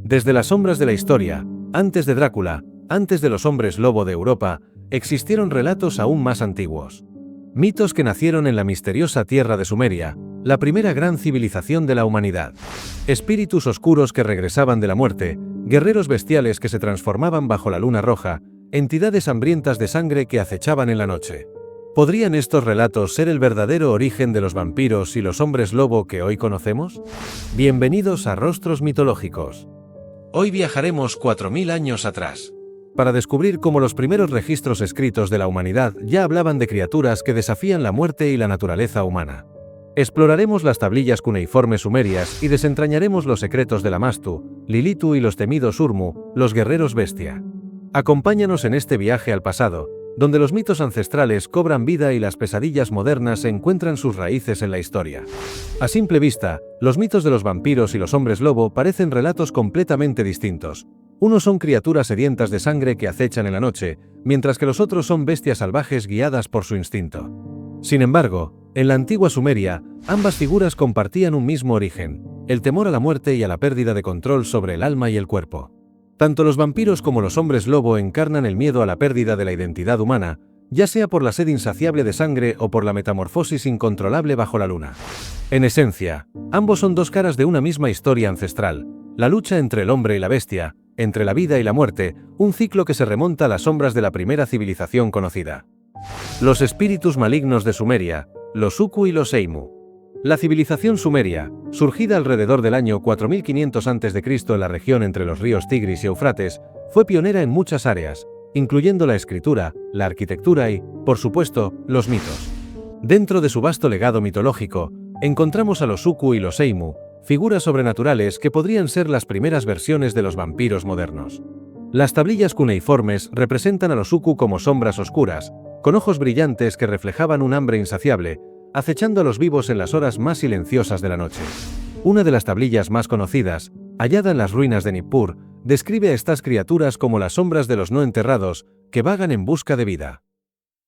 Desde las sombras de la historia, antes de Drácula, antes de los hombres lobo de Europa, existieron relatos aún más antiguos. Mitos que nacieron en la misteriosa tierra de Sumeria, la primera gran civilización de la humanidad. Espíritus oscuros que regresaban de la muerte, guerreros bestiales que se transformaban bajo la luna roja, entidades hambrientas de sangre que acechaban en la noche. ¿Podrían estos relatos ser el verdadero origen de los vampiros y los hombres lobo que hoy conocemos? Bienvenidos a Rostros Mitológicos. Hoy viajaremos 4000 años atrás, para descubrir cómo los primeros registros escritos de la humanidad ya hablaban de criaturas que desafían la muerte y la naturaleza humana. Exploraremos las tablillas cuneiformes sumerias y desentrañaremos los secretos de Lamashtu, Lilitu y los temidos Urmu, los guerreros bestia. Acompáñanos en este viaje al pasado, donde los mitos ancestrales cobran vida y las pesadillas modernas encuentran sus raíces en la historia. A simple vista, los mitos de los vampiros y los hombres lobo parecen relatos completamente distintos. Unos son criaturas sedientas de sangre que acechan en la noche, mientras que los otros son bestias salvajes guiadas por su instinto. Sin embargo, en la antigua Sumeria, ambas figuras compartían un mismo origen: el temor a la muerte y a la pérdida de control sobre el alma y el cuerpo. Tanto los vampiros como los hombres lobo encarnan el miedo a la pérdida de la identidad humana, ya sea por la sed insaciable de sangre o por la metamorfosis incontrolable bajo la luna. En esencia, ambos son dos caras de una misma historia ancestral: la lucha entre el hombre y la bestia, entre la vida y la muerte, un ciclo que se remonta a las sombras de la primera civilización conocida. Los espíritus malignos de Sumeria, los Uku y los Eimu. La civilización sumeria, surgida alrededor del año 4500 a.C. en la región entre los ríos Tigris y Éufrates, fue pionera en muchas áreas, incluyendo la escritura, la arquitectura y, por supuesto, los mitos. Dentro de su vasto legado mitológico, encontramos a los Uku y los Eimu, figuras sobrenaturales que podrían ser las primeras versiones de los vampiros modernos. Las tablillas cuneiformes representan a los Uku como sombras oscuras, con ojos brillantes que reflejaban un hambre insaciable, acechando a los vivos en las horas más silenciosas de la noche. Una de las tablillas más conocidas, hallada en las ruinas de Nippur, describe a estas criaturas como las sombras de los no enterrados, que vagan en busca de vida.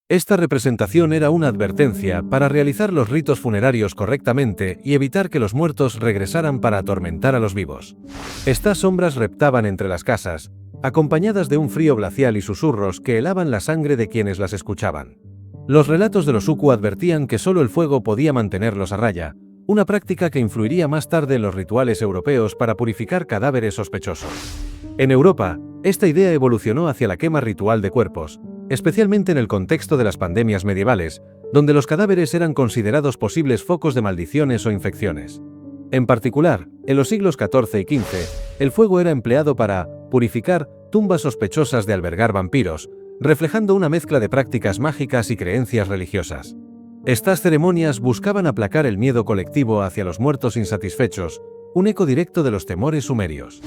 Esta representación era una advertencia para realizar los ritos funerarios correctamente y evitar que los muertos regresaran para atormentar a los vivos. Estas sombras reptaban entre las casas, acompañadas de un frío glacial y susurros que helaban la sangre de quienes las escuchaban. Los relatos de los Uku advertían que solo el fuego podía mantenerlos a raya, una práctica que influiría más tarde en los rituales europeos para purificar cadáveres sospechosos. En Europa, esta idea evolucionó hacia la quema ritual de cuerpos, especialmente en el contexto de las pandemias medievales, donde los cadáveres eran considerados posibles focos de maldiciones o infecciones. En particular, en los siglos XIV y XV, el fuego era empleado para purificar tumbas sospechosas de albergar vampiros, reflejando una mezcla de prácticas mágicas y creencias religiosas. Estas ceremonias buscaban aplacar el miedo colectivo hacia los muertos insatisfechos, un eco directo de los temores sumerios.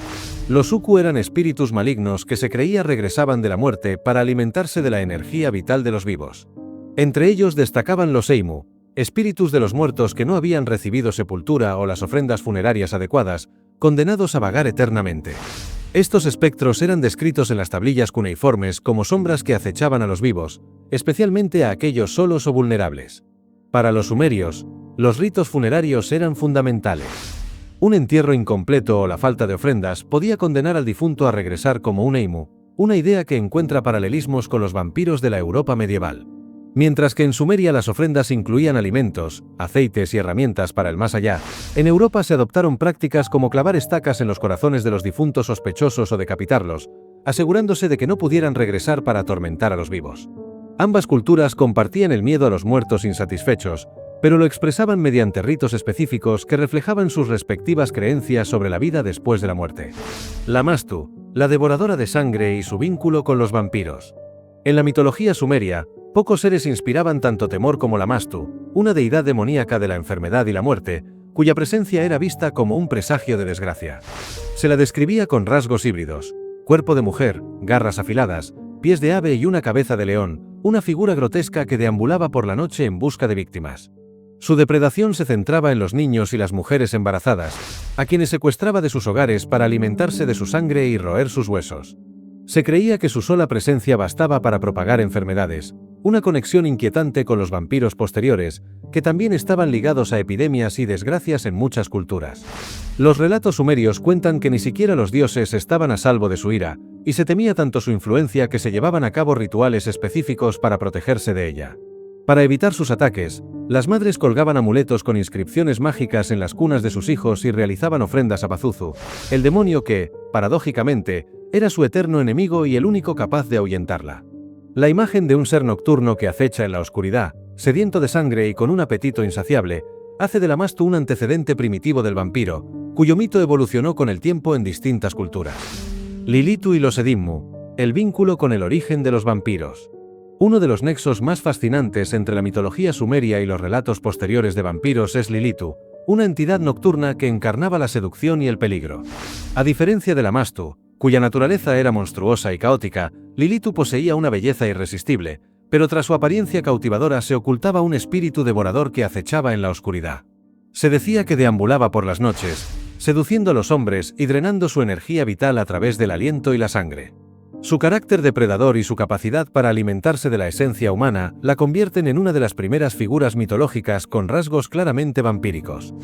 Los Uku eran espíritus malignos que se creía regresaban de la muerte para alimentarse de la energía vital de los vivos. Entre ellos destacaban los Eimu, espíritus de los muertos que no habían recibido sepultura o las ofrendas funerarias adecuadas, condenados a vagar eternamente. Estos espectros eran descritos en las tablillas cuneiformes como sombras que acechaban a los vivos, especialmente a aquellos solos o vulnerables. Para los sumerios, los ritos funerarios eran fundamentales. Un entierro incompleto o la falta de ofrendas podía condenar al difunto a regresar como un Eimu, una idea que encuentra paralelismos con los vampiros de la Europa medieval. Mientras que en Sumeria las ofrendas incluían alimentos, aceites y herramientas para el más allá, en Europa se adoptaron prácticas como clavar estacas en los corazones de los difuntos sospechosos o decapitarlos, asegurándose de que no pudieran regresar para atormentar a los vivos. Ambas culturas compartían el miedo a los muertos insatisfechos, pero lo expresaban mediante ritos específicos que reflejaban sus respectivas creencias sobre la vida después de la muerte. Lamashtu, la devoradora de sangre y su vínculo con los vampiros. En la mitología sumeria, pocos seres inspiraban tanto temor como Lamashtu, una deidad demoníaca de la enfermedad y la muerte, cuya presencia era vista como un presagio de desgracia. Se la describía con rasgos híbridos: cuerpo de mujer, garras afiladas, pies de ave y una cabeza de león, una figura grotesca que deambulaba por la noche en busca de víctimas. Su depredación se centraba en los niños y las mujeres embarazadas, a quienes secuestraba de sus hogares para alimentarse de su sangre y roer sus huesos. Se creía que su sola presencia bastaba para propagar enfermedades, una conexión inquietante con los vampiros posteriores, que también estaban ligados a epidemias y desgracias en muchas culturas. Los relatos sumerios cuentan que ni siquiera los dioses estaban a salvo de su ira, y se temía tanto su influencia que se llevaban a cabo rituales específicos para protegerse de ella. Para evitar sus ataques, las madres colgaban amuletos con inscripciones mágicas en las cunas de sus hijos y realizaban ofrendas a Pazuzu, el demonio que, paradójicamente, era su eterno enemigo y el único capaz de ahuyentarla. La imagen de un ser nocturno que acecha en la oscuridad, sediento de sangre y con un apetito insaciable, hace de la Mastu un antecedente primitivo del vampiro, cuyo mito evolucionó con el tiempo en distintas culturas. Lilitu y los Edimmu, el vínculo con el origen de los vampiros. Uno de los nexos más fascinantes entre la mitología sumeria y los relatos posteriores de vampiros es Lilitu, una entidad nocturna que encarnaba la seducción y el peligro. A diferencia de la Mastu, cuya naturaleza era monstruosa y caótica, Lilitu poseía una belleza irresistible, pero tras su apariencia cautivadora se ocultaba un espíritu devorador que acechaba en la oscuridad. Se decía que deambulaba por las noches, seduciendo a los hombres y drenando su energía vital a través del aliento y la sangre. Su carácter depredador y su capacidad para alimentarse de la esencia humana la convierten en una de las primeras figuras mitológicas con rasgos claramente vampíricos.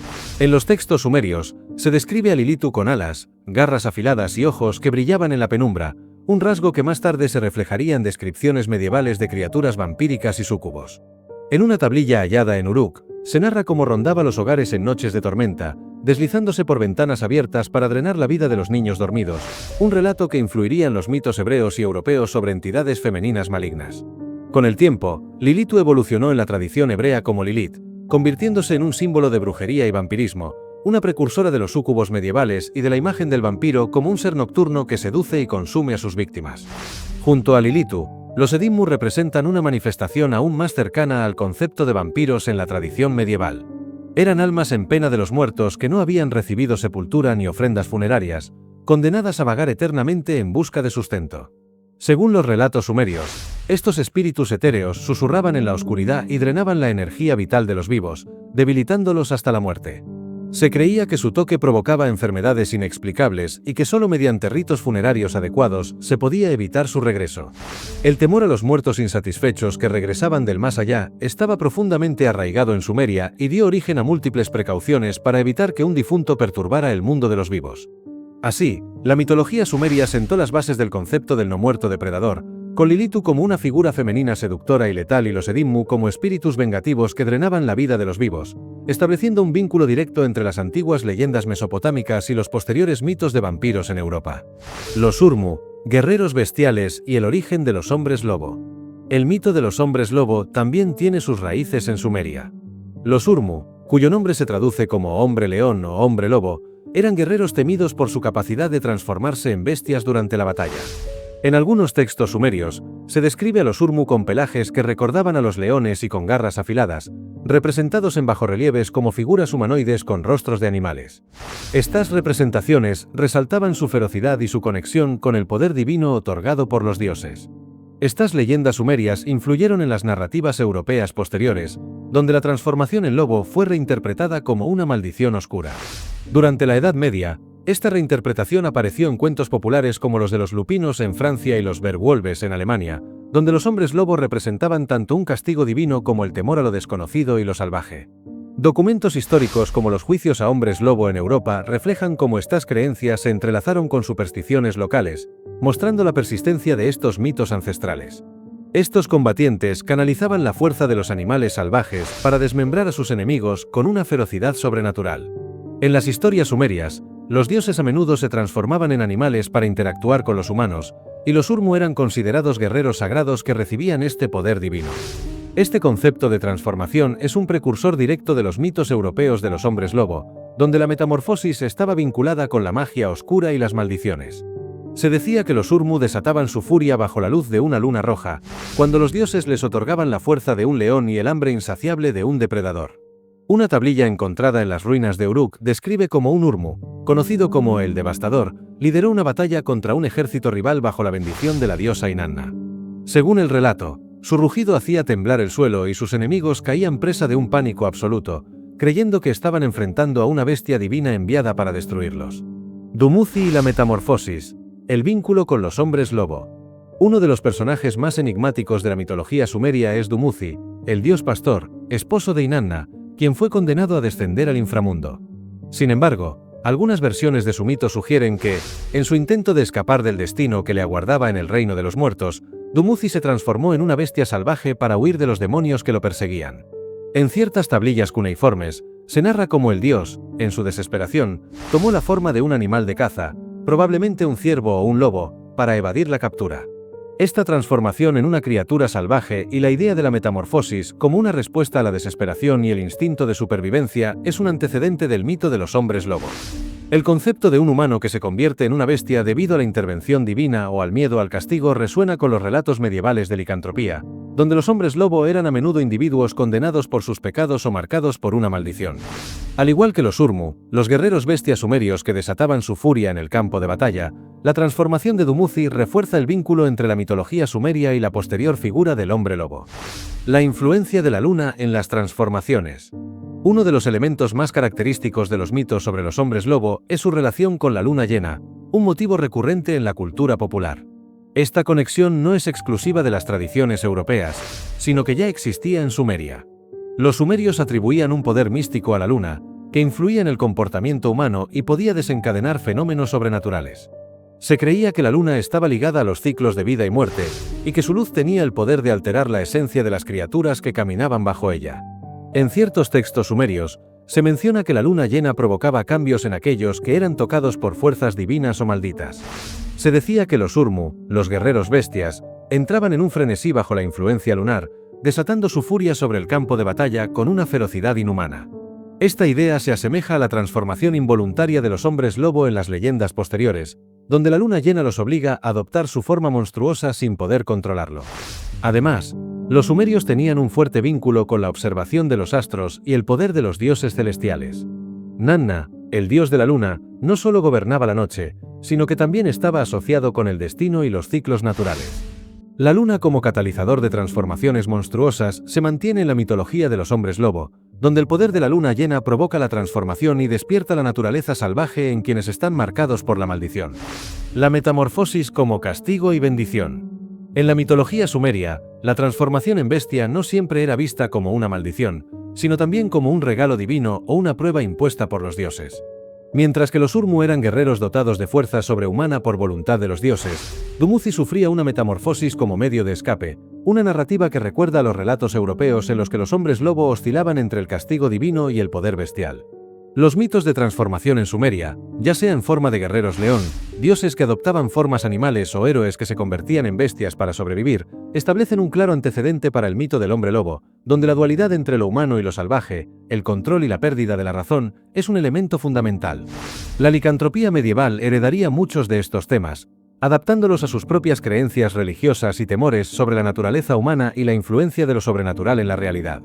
En los textos sumerios, se describe a Lilitu con alas, garras afiladas y ojos que brillaban en la penumbra, un rasgo que más tarde se reflejaría en descripciones medievales de criaturas vampíricas y súcubos. En una tablilla hallada en Uruk, se narra cómo rondaba los hogares en noches de tormenta, deslizándose por ventanas abiertas para drenar la vida de los niños dormidos, un relato que influiría en los mitos hebreos y europeos sobre entidades femeninas malignas. Con el tiempo, Lilitu evolucionó en la tradición hebrea como Lilith, convirtiéndose en un símbolo de brujería y vampirismo, una precursora de los súcubos medievales y de la imagen del vampiro como un ser nocturno que seduce y consume a sus víctimas. Junto a Lilitu, los Edimmu representan una manifestación aún más cercana al concepto de vampiros en la tradición medieval. Eran almas en pena de los muertos que no habían recibido sepultura ni ofrendas funerarias, condenadas a vagar eternamente en busca de sustento. Según los relatos sumerios, estos espíritus etéreos susurraban en la oscuridad y drenaban la energía vital de los vivos, debilitándolos hasta la muerte. Se creía que su toque provocaba enfermedades inexplicables y que solo mediante ritos funerarios adecuados se podía evitar su regreso. El temor a los muertos insatisfechos que regresaban del más allá estaba profundamente arraigado en Sumeria y dio origen a múltiples precauciones para evitar que un difunto perturbara el mundo de los vivos. Así, la mitología sumeria sentó las bases del concepto del no muerto depredador, con Lilitu como una figura femenina seductora y letal y los Edimmu como espíritus vengativos que drenaban la vida de los vivos, estableciendo un vínculo directo entre las antiguas leyendas mesopotámicas y los posteriores mitos de vampiros en Europa. Los Urmu, guerreros bestiales y el origen de los hombres lobo. El mito de los hombres lobo también tiene sus raíces en Sumeria. Los Urmu, cuyo nombre se traduce como hombre león o hombre lobo, eran guerreros temidos por su capacidad de transformarse en bestias durante la batalla. En algunos textos sumerios, se describe a los Urmu con pelajes que recordaban a los leones y con garras afiladas, representados en bajorrelieves como figuras humanoides con rostros de animales. Estas representaciones resaltaban su ferocidad y su conexión con el poder divino otorgado por los dioses. Estas leyendas sumerias influyeron en las narrativas europeas posteriores, donde la transformación en lobo fue reinterpretada como una maldición oscura. Durante la Edad Media, esta reinterpretación apareció en cuentos populares como los de los lupinos en Francia y los Werwölves en Alemania, donde los hombres lobo representaban tanto un castigo divino como el temor a lo desconocido y lo salvaje. Documentos históricos como los juicios a hombres lobo en Europa reflejan cómo estas creencias se entrelazaron con supersticiones locales, mostrando la persistencia de estos mitos ancestrales. Estos combatientes canalizaban la fuerza de los animales salvajes para desmembrar a sus enemigos con una ferocidad sobrenatural. En las historias sumerias, los dioses a menudo se transformaban en animales para interactuar con los humanos, y los Urmu eran considerados guerreros sagrados que recibían este poder divino. Este concepto de transformación es un precursor directo de los mitos europeos de los hombres lobo, donde la metamorfosis estaba vinculada con la magia oscura y las maldiciones. Se decía que los Urmu desataban su furia bajo la luz de una luna roja, cuando los dioses les otorgaban la fuerza de un león y el hambre insaciable de un depredador. Una tablilla encontrada en las ruinas de Uruk describe cómo un Urmu, conocido como el Devastador, lideró una batalla contra un ejército rival bajo la bendición de la diosa Inanna. Según el relato, su rugido hacía temblar el suelo y sus enemigos caían presa de un pánico absoluto, creyendo que estaban enfrentando a una bestia divina enviada para destruirlos. Dumuzi y la metamorfosis, el vínculo con los hombres lobo. Uno de los personajes más enigmáticos de la mitología sumeria es Dumuzi, el dios pastor, esposo de Inanna, quien fue condenado a descender al inframundo. Sin embargo, algunas versiones de su mito sugieren que, en su intento de escapar del destino que le aguardaba en el reino de los muertos, Dumuzi se transformó en una bestia salvaje para huir de los demonios que lo perseguían. En ciertas tablillas cuneiformes, se narra cómo el dios, en su desesperación, tomó la forma de un animal de caza, probablemente un ciervo o un lobo, para evadir la captura. Esta transformación en una criatura salvaje y la idea de la metamorfosis como una respuesta a la desesperación y el instinto de supervivencia es un antecedente del mito de los hombres lobo. El concepto de un humano que se convierte en una bestia debido a la intervención divina o al miedo al castigo resuena con los relatos medievales de licantropía, donde los hombres lobo eran a menudo individuos condenados por sus pecados o marcados por una maldición. Al igual que los Urmu, los guerreros bestias sumerios que desataban su furia en el campo de batalla, la transformación de Dumuzi refuerza el vínculo entre la mitología sumeria y la posterior figura del hombre lobo. La influencia de la luna en las transformaciones. Uno de los elementos más característicos de los mitos sobre los hombres lobo es su relación con la luna llena, un motivo recurrente en la cultura popular. Esta conexión no es exclusiva de las tradiciones europeas, sino que ya existía en Sumeria. Los sumerios atribuían un poder místico a la luna, que influía en el comportamiento humano y podía desencadenar fenómenos sobrenaturales. Se creía que la luna estaba ligada a los ciclos de vida y muerte, y que su luz tenía el poder de alterar la esencia de las criaturas que caminaban bajo ella. En ciertos textos sumerios, se menciona que la luna llena provocaba cambios en aquellos que eran tocados por fuerzas divinas o malditas. Se decía que los Urmu, los guerreros bestias, entraban en un frenesí bajo la influencia lunar, desatando su furia sobre el campo de batalla con una ferocidad inhumana. Esta idea se asemeja a la transformación involuntaria de los hombres lobo en las leyendas posteriores, donde la luna llena los obliga a adoptar su forma monstruosa sin poder controlarlo. Además, los sumerios tenían un fuerte vínculo con la observación de los astros y el poder de los dioses celestiales. Nanna, el dios de la luna, no solo gobernaba la noche, sino que también estaba asociado con el destino y los ciclos naturales. La luna como catalizador de transformaciones monstruosas se mantiene en la mitología de los hombres lobo, donde el poder de la luna llena provoca la transformación y despierta la naturaleza salvaje en quienes están marcados por la maldición. La metamorfosis como castigo y bendición. En la mitología sumeria, la transformación en bestia no siempre era vista como una maldición, sino también como un regalo divino o una prueba impuesta por los dioses. Mientras que los Urmu eran guerreros dotados de fuerza sobrehumana por voluntad de los dioses, Dumuzi sufría una metamorfosis como medio de escape, una narrativa que recuerda a los relatos europeos en los que los hombres lobo oscilaban entre el castigo divino y el poder bestial. Los mitos de transformación en Sumeria, ya sea en forma de guerreros león, dioses que adoptaban formas animales o héroes que se convertían en bestias para sobrevivir, establecen un claro antecedente para el mito del hombre lobo, donde la dualidad entre lo humano y lo salvaje, el control y la pérdida de la razón, es un elemento fundamental. La licantropía medieval heredaría muchos de estos temas, adaptándolos a sus propias creencias religiosas y temores sobre la naturaleza humana y la influencia de lo sobrenatural en la realidad.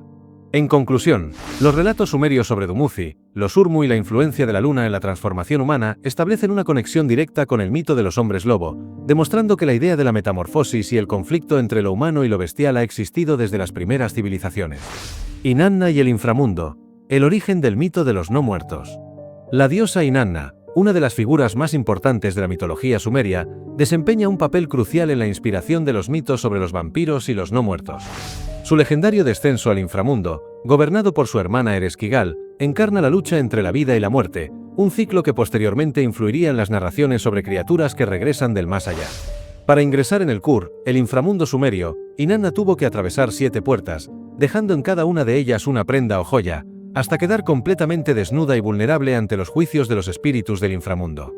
En conclusión, los relatos sumerios sobre Dumuzi, los Urmu y la influencia de la luna en la transformación humana establecen una conexión directa con el mito de los hombres lobo, demostrando que la idea de la metamorfosis y el conflicto entre lo humano y lo bestial ha existido desde las primeras civilizaciones. Inanna y el inframundo, el origen del mito de los no muertos. La diosa Inanna, una de las figuras más importantes de la mitología sumeria, desempeña un papel crucial en la inspiración de los mitos sobre los vampiros y los no muertos. Su legendario descenso al inframundo, gobernado por su hermana Ereshkigal, encarna la lucha entre la vida y la muerte, un ciclo que posteriormente influiría en las narraciones sobre criaturas que regresan del más allá. Para ingresar en el Kur, el inframundo sumerio, Inanna tuvo que atravesar 7 puertas, dejando en cada una de ellas una prenda o joya, hasta quedar completamente desnuda y vulnerable ante los juicios de los espíritus del inframundo.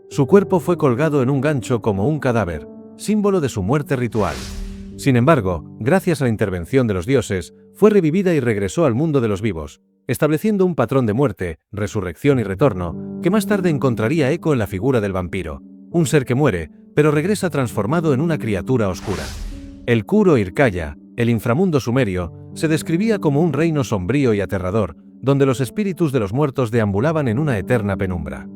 Su cuerpo fue colgado en un gancho como un cadáver, símbolo de su muerte ritual. Sin embargo, gracias a la intervención de los dioses, fue revivida y regresó al mundo de los vivos, estableciendo un patrón de muerte, resurrección y retorno, que más tarde encontraría eco en la figura del vampiro, un ser que muere, pero regresa transformado en una criatura oscura. El Kur o Irkaya, el inframundo sumerio, se describía como un reino sombrío y aterrador, donde los espíritus de los muertos deambulaban en una eterna penumbra.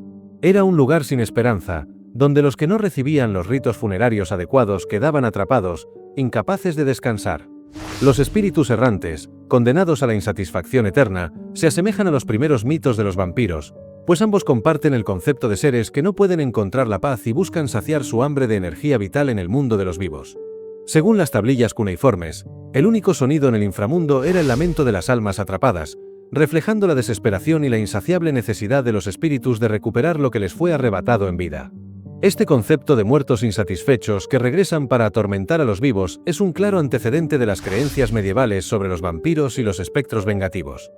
Era un lugar sin esperanza, donde los que no recibían los ritos funerarios adecuados quedaban atrapados, incapaces de descansar. Los espíritus errantes, condenados a la insatisfacción eterna, se asemejan a los primeros mitos de los vampiros, pues ambos comparten el concepto de seres que no pueden encontrar la paz y buscan saciar su hambre de energía vital en el mundo de los vivos. Según las tablillas cuneiformes, el único sonido en el inframundo era el lamento de las almas atrapadas, reflejando la desesperación y la insaciable necesidad de los espíritus de recuperar lo que les fue arrebatado en vida. Este concepto de muertos insatisfechos que regresan para atormentar a los vivos es un claro antecedente de las creencias medievales sobre los vampiros y los espectros vengativos.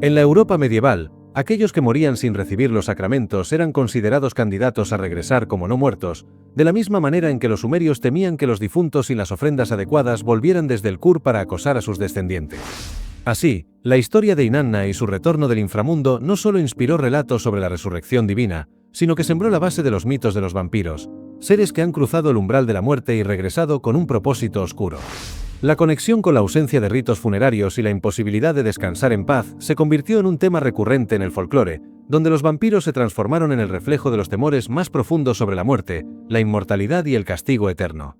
En la Europa medieval, aquellos que morían sin recibir los sacramentos eran considerados candidatos a regresar como no muertos, de la misma manera en que los sumerios temían que los difuntos sin las ofrendas adecuadas volvieran desde el Kur para acosar a sus descendientes. Así, la historia de Inanna y su retorno del inframundo no solo inspiró relatos sobre la resurrección divina, sino que sembró la base de los mitos de los vampiros, seres que han cruzado el umbral de la muerte y regresado con un propósito oscuro. La conexión con la ausencia de ritos funerarios y la imposibilidad de descansar en paz se convirtió en un tema recurrente en el folclore, donde los vampiros se transformaron en el reflejo de los temores más profundos sobre la muerte, la inmortalidad y el castigo eterno.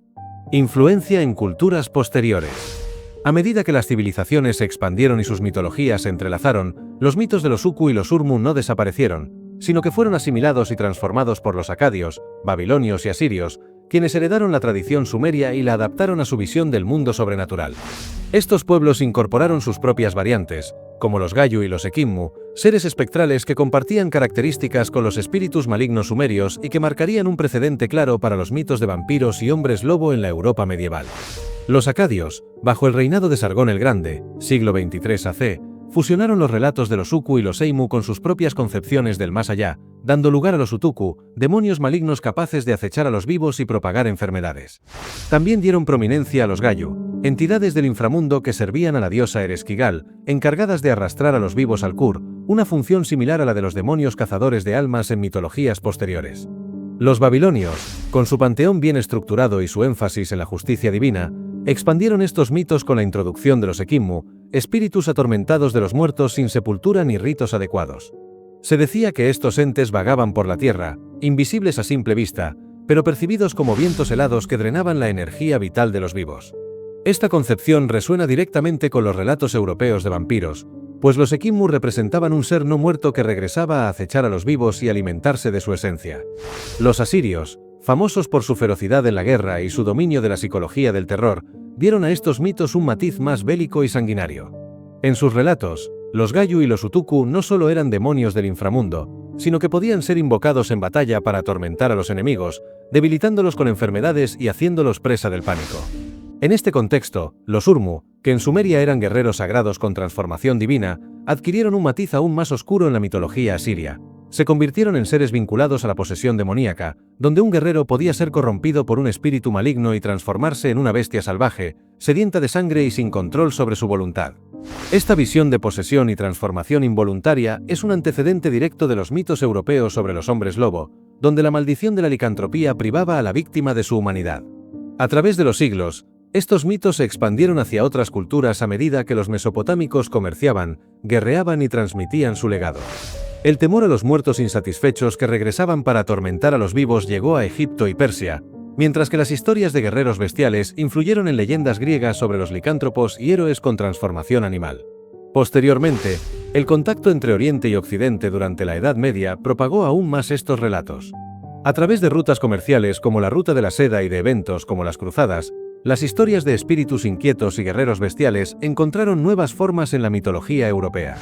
Influencia en culturas posteriores. A medida que las civilizaciones se expandieron y sus mitologías se entrelazaron, los mitos de los Uku y los Urmu no desaparecieron, sino que fueron asimilados y transformados por los acadios, babilonios y asirios, quienes heredaron la tradición sumeria y la adaptaron a su visión del mundo sobrenatural. Estos pueblos incorporaron sus propias variantes, como los Gayu y los Ekimmu, seres espectrales que compartían características con los espíritus malignos sumerios y que marcarían un precedente claro para los mitos de vampiros y hombres lobo en la Europa medieval. Los acadios, bajo el reinado de Sargón el Grande, siglo XXIII AC, fusionaron los relatos de los Uku y los Eimu con sus propias concepciones del más allá, dando lugar a los Utuku, demonios malignos capaces de acechar a los vivos y propagar enfermedades. También dieron prominencia a los Gayu, entidades del inframundo que servían a la diosa Ereshkigal, encargadas de arrastrar a los vivos al Kur, una función similar a la de los demonios cazadores de almas en mitologías posteriores. Los babilonios, con su panteón bien estructurado y su énfasis en la justicia divina, expandieron estos mitos con la introducción de los Ekimmu, espíritus atormentados de los muertos sin sepultura ni ritos adecuados. Se decía que estos entes vagaban por la tierra, invisibles a simple vista, pero percibidos como vientos helados que drenaban la energía vital de los vivos. Esta concepción resuena directamente con los relatos europeos de vampiros, pues los Ekimmu representaban un ser no muerto que regresaba a acechar a los vivos y alimentarse de su esencia. Los asirios, famosos por su ferocidad en la guerra y su dominio de la psicología del terror, dieron a estos mitos un matiz más bélico y sanguinario. En sus relatos, los Gayu y los Utuku no solo eran demonios del inframundo, sino que podían ser invocados en batalla para atormentar a los enemigos, debilitándolos con enfermedades y haciéndolos presa del pánico. En este contexto, los Urmu, que en Sumeria eran guerreros sagrados con transformación divina, adquirieron un matiz aún más oscuro en la mitología asiria. Se convirtieron en seres vinculados a la posesión demoníaca, donde un guerrero podía ser corrompido por un espíritu maligno y transformarse en una bestia salvaje, sedienta de sangre y sin control sobre su voluntad. Esta visión de posesión y transformación involuntaria es un antecedente directo de los mitos europeos sobre los hombres lobo, donde la maldición de la licantropía privaba a la víctima de su humanidad. A través de los siglos, estos mitos se expandieron hacia otras culturas a medida que los mesopotámicos comerciaban, guerreaban y transmitían su legado. El temor a los muertos insatisfechos que regresaban para atormentar a los vivos llegó a Egipto y Persia, mientras que las historias de guerreros bestiales influyeron en leyendas griegas sobre los licántropos y héroes con transformación animal. Posteriormente, el contacto entre Oriente y Occidente durante la Edad Media propagó aún más estos relatos. A través de rutas comerciales como la Ruta de la Seda y de eventos como las Cruzadas, las historias de espíritus inquietos y guerreros bestiales encontraron nuevas formas en la mitología europea.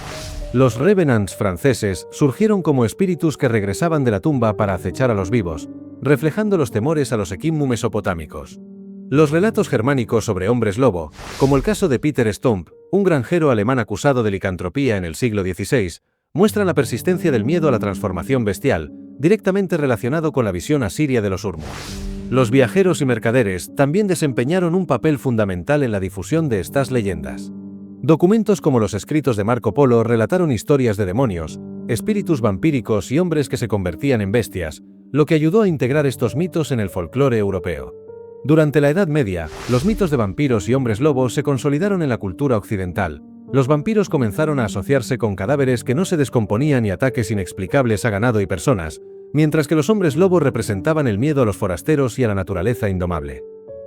Los revenants franceses surgieron como espíritus que regresaban de la tumba para acechar a los vivos, reflejando los temores a los Ekimmu mesopotámicos. Los relatos germánicos sobre hombres lobo, como el caso de Peter Stump, un granjero alemán acusado de licantropía en el siglo XVI, muestran la persistencia del miedo a la transformación bestial, directamente relacionado con la visión asiria de los Urmu. Los viajeros y mercaderes también desempeñaron un papel fundamental en la difusión de estas leyendas. Documentos como los escritos de Marco Polo relataron historias de demonios, espíritus vampíricos y hombres que se convertían en bestias, lo que ayudó a integrar estos mitos en el folclore europeo. Durante la Edad Media, los mitos de vampiros y hombres lobos se consolidaron en la cultura occidental. Los vampiros comenzaron a asociarse con cadáveres que no se descomponían y ataques inexplicables a ganado y personas, mientras que los hombres lobo representaban el miedo a los forasteros y a la naturaleza indomable.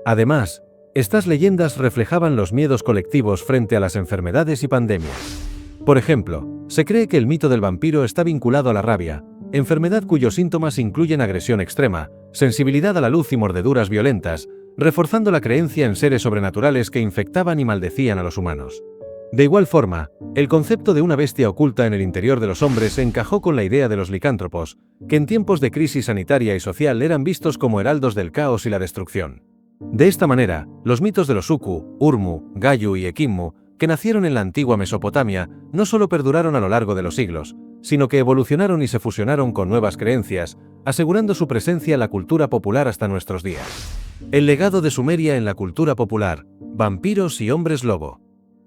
Además, estas leyendas reflejaban los miedos colectivos frente a las enfermedades y pandemias. Por ejemplo, se cree que el mito del vampiro está vinculado a la rabia, enfermedad cuyos síntomas incluyen agresión extrema, sensibilidad a la luz y mordeduras violentas, reforzando la creencia en seres sobrenaturales que infectaban y maldecían a los humanos. De igual forma, el concepto de una bestia oculta en el interior de los hombres encajó con la idea de los licántropos, que en tiempos de crisis sanitaria y social eran vistos como heraldos del caos y la destrucción. De esta manera, los mitos de los Uku, Urmu, Gayu y Ekimmu, que nacieron en la antigua Mesopotamia, no solo perduraron a lo largo de los siglos, sino que evolucionaron y se fusionaron con nuevas creencias, asegurando su presencia en la cultura popular hasta nuestros días. El legado de Sumeria en la cultura popular: vampiros y hombres lobo.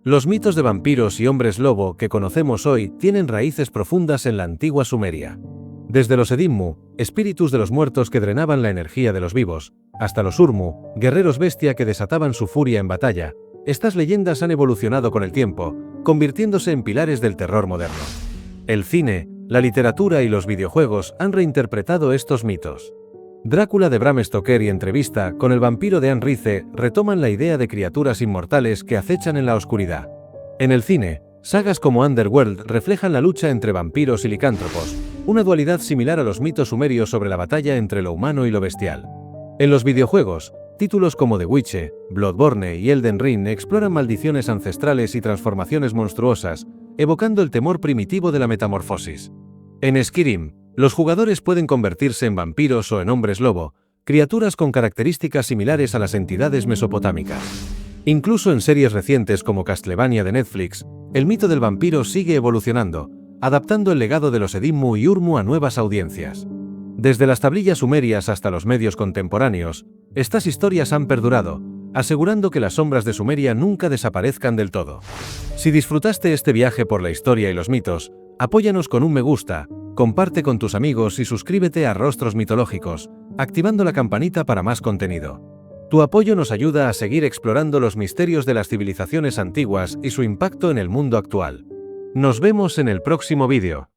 Los mitos de vampiros y hombres lobo que conocemos hoy tienen raíces profundas en la antigua Sumeria. Desde los Edimmu, espíritus de los muertos que drenaban la energía de los vivos, hasta los Urmu, guerreros bestia que desataban su furia en batalla, estas leyendas han evolucionado con el tiempo, convirtiéndose en pilares del terror moderno. El cine, la literatura y los videojuegos han reinterpretado estos mitos. Drácula de Bram Stoker y Entrevista con el vampiro de Anne Rice retoman la idea de criaturas inmortales que acechan en la oscuridad. En el cine, sagas como Underworld reflejan la lucha entre vampiros y licántropos, una dualidad similar a los mitos sumerios sobre la batalla entre lo humano y lo bestial. En los videojuegos, títulos como The Witcher, Bloodborne y Elden Ring exploran maldiciones ancestrales y transformaciones monstruosas, evocando el temor primitivo de la metamorfosis. En Skyrim, los jugadores pueden convertirse en vampiros o en hombres lobo, criaturas con características similares a las entidades mesopotámicas. Incluso en series recientes como Castlevania de Netflix, el mito del vampiro sigue evolucionando, adaptando el legado de los Edimmu y Urmu a nuevas audiencias. Desde las tablillas sumerias hasta los medios contemporáneos, estas historias han perdurado, asegurando que las sombras de Sumeria nunca desaparezcan del todo. Si disfrutaste este viaje por la historia y los mitos, apóyanos con un me gusta, comparte con tus amigos y suscríbete a Rostros Mitológicos, activando la campanita para más contenido. Tu apoyo nos ayuda a seguir explorando los misterios de las civilizaciones antiguas y su impacto en el mundo actual. Nos vemos en el próximo vídeo.